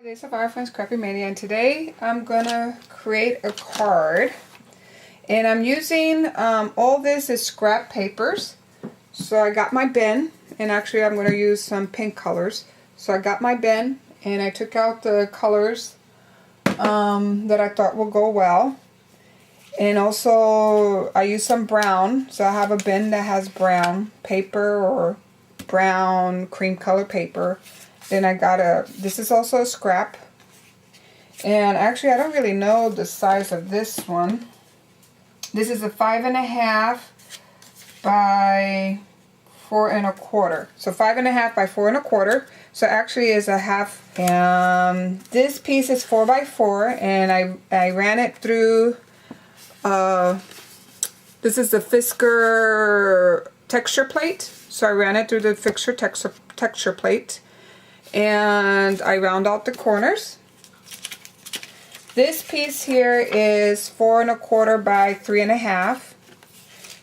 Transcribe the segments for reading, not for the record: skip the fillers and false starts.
This is our friend Scrappy Mania, and today I'm gonna create a card, and I'm using all this is scrap papers. So I got my bin, and actually I'm gonna use some pink colors. So I got my bin and I took out the colors that I thought will go well, and also I used some brown. So I have a bin that has brown paper or brown cream color paper. Then I got this is also a scrap. And actually I don't really know the size of this one. This is a 5.5 by 4.25. So 5.5 by 4.25. So actually is a half. This piece is 4 by 4, and I ran it through, this is the Fiskars texture plate. So I ran it through the Fiskars texture plate. And I round out the corners. This piece here is 4.25 by 3.5,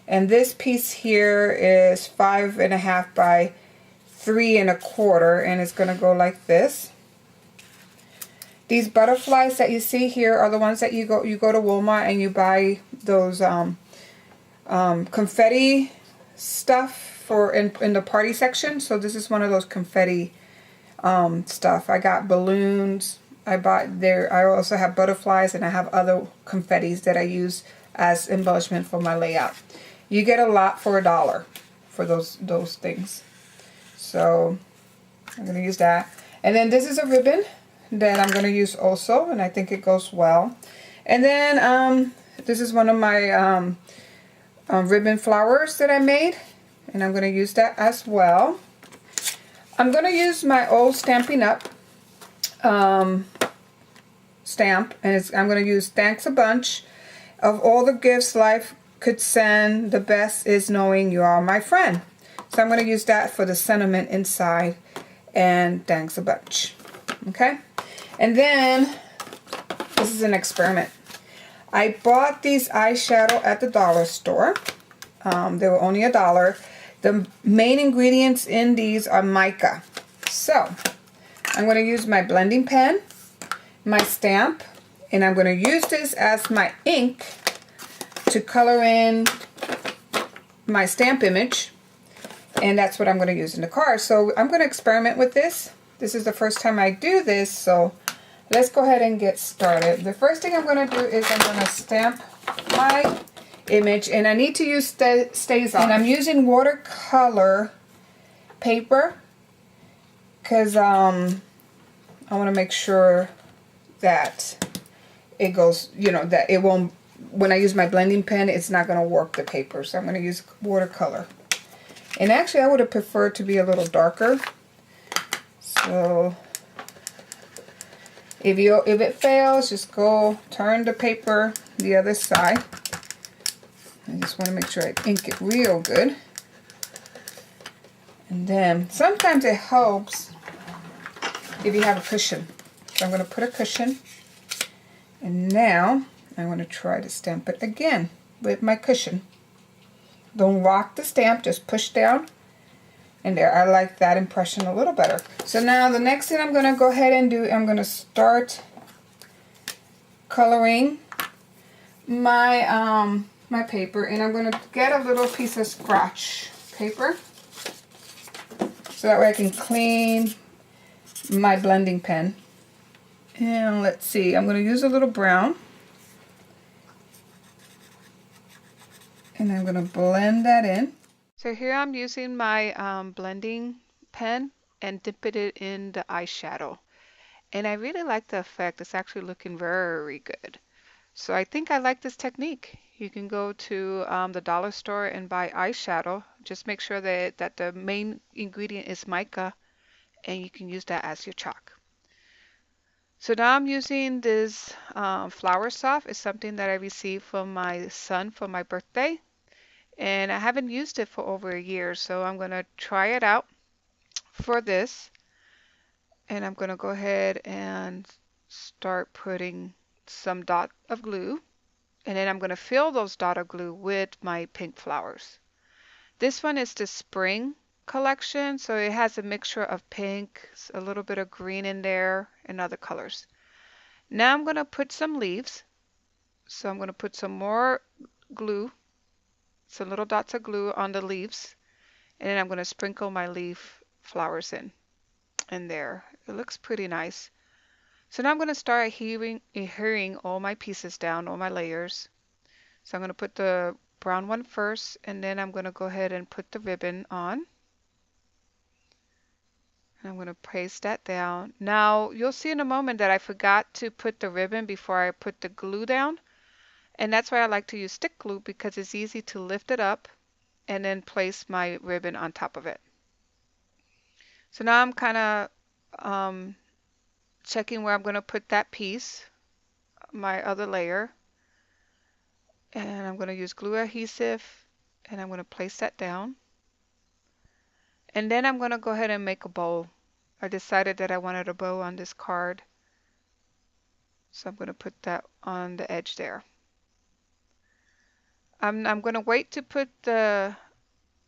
and this piece here is 5.5 by 3.25, and it's going to go like this. These butterflies that you see here are the ones that you go to Walmart and you buy those confetti stuff for in the party section. So this is one of those confetti stuff. I got balloons. I also have butterflies, and I have other confettis that I use as embellishment for my layout. You get a lot for $1 for those things. So I'm going to use that. And then this is a ribbon that I'm going to use also, and I think it goes well. And then this is one of my ribbon flowers that I made, and I'm going to use that as well. I'm going to use my old Stampin' Up! Stamp, and I'm going to use "Thanks a bunch. Of all the gifts life could send, the best is knowing you are my friend." So I'm going to use that for the sentiment inside, and thanks a bunch. Okay, and then this is an experiment. I bought these eyeshadow at the dollar store. They were only $1. The main ingredients in these are mica. So I'm going to use my blending pen, my stamp, and I'm going to use this as my ink to color in my stamp image, and that's what I'm going to use in the card. So I'm going to experiment with this. This is the first time I do this, so let's go ahead and get started. The first thing I'm going to do is I'm going to stamp my image, and I need to use StazOn, and I'm using watercolor paper because I want to make sure that it goes, that it won't, when I use my blending pen, it's not going to warp the paper. So I'm going to use watercolor. And actually I would have preferred to be a little darker. So if it fails, just turn the paper the other side. I just want to make sure I ink it real good. And then sometimes it helps if you have a cushion. So I'm going to put a cushion, and now I'm going to try to stamp it again with my cushion. Don't rock the stamp, just push down, and there. I like that impression a little better. So now the next thing I'm going to go ahead and do, I'm going to start coloring my my paper, and I'm going to get a little piece of scratch paper so that way I can clean my blending pen. And let's see, I'm going to use a little brown, and I'm going to blend that in. So here I'm using my blending pen and dipping it in the eyeshadow, and I really like the effect. It's actually looking very good. So I think I like this technique. You can go to the dollar store and buy eyeshadow. Just make sure that the main ingredient is mica, and you can use that as your chalk. So now I'm using this flower soft. It's something that I received from my son for my birthday, and I haven't used it for over a year, so I'm going to try it out for this. And I'm going to go ahead and start putting some dot of glue, and then I'm going to fill those dot of glue with my pink flowers. This one is the spring collection, so it has a mixture of pink, a little bit of green in there, and other colors. Now I'm going to put some leaves. So I'm going to put some more glue, some little dots of glue on the leaves, and then I'm going to sprinkle my leaf flowers in there. It looks pretty nice. So now I'm going to start adhering all my pieces down, all my layers. So I'm going to put the brown one first, and then I'm going to go ahead and put the ribbon on. I'm going to paste that down. Now you'll see in a moment that I forgot to put the ribbon before I put the glue down. And that's why I like to use stick glue, because it's easy to lift it up and then place my ribbon on top of it. So now I'm kind of checking where I'm going to put that piece, my other layer. And I'm going to use glue adhesive, and I'm going to place that down. And then I'm going to go ahead and make a bow. I decided that I wanted a bow on this card, so I'm going to put that on the edge there. I'm going to wait to put the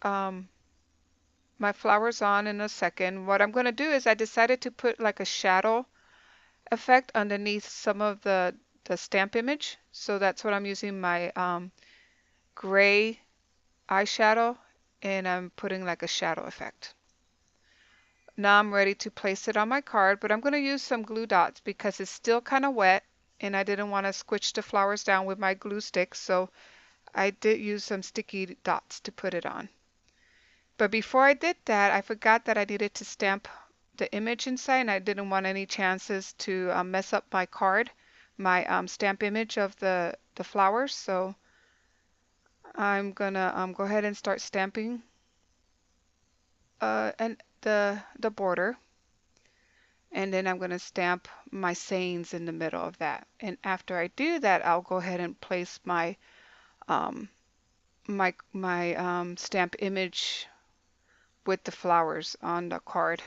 my flowers on in a second. What I'm going to do is I decided to put like a shadow effect underneath some of the stamp image. So that's what I'm using, my gray eyeshadow, and I'm putting like a shadow effect. Now I'm ready to place it on my card, but I'm going to use some glue dots because it's still kind of wet and I didn't want to squish the flowers down with my glue stick, so I did use some sticky dots to put it on. But before I did that, I forgot that I needed to stamp the image inside, and I didn't want any chances to mess up my card, my stamp image of the flowers. So I'm gonna go ahead and start stamping and the border, and then I'm gonna stamp my sayings in the middle of that. And after I do that, I'll go ahead and place my stamp image with the flowers on the card.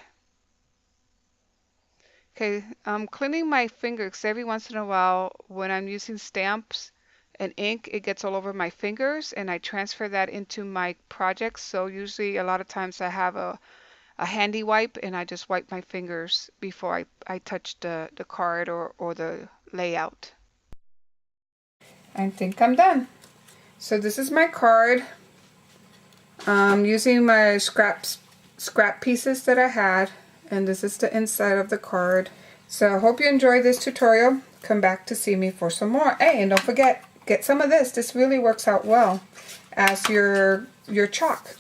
Okay, I'm cleaning my fingers because every once in a while when I'm using stamps and ink, it gets all over my fingers, and I transfer that into my projects. So usually a lot of times I have a handy wipe, and I just wipe my fingers before I touch the card or the layout. I think I'm done. So this is my card. I'm using my scrap pieces that I had, and this is the inside of the card. So I hope you enjoyed this tutorial. Come back to see me for some more. Hey, and don't forget, get some of this. This really works out well as your chalk.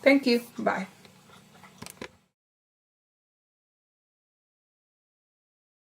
Thank you. Bye.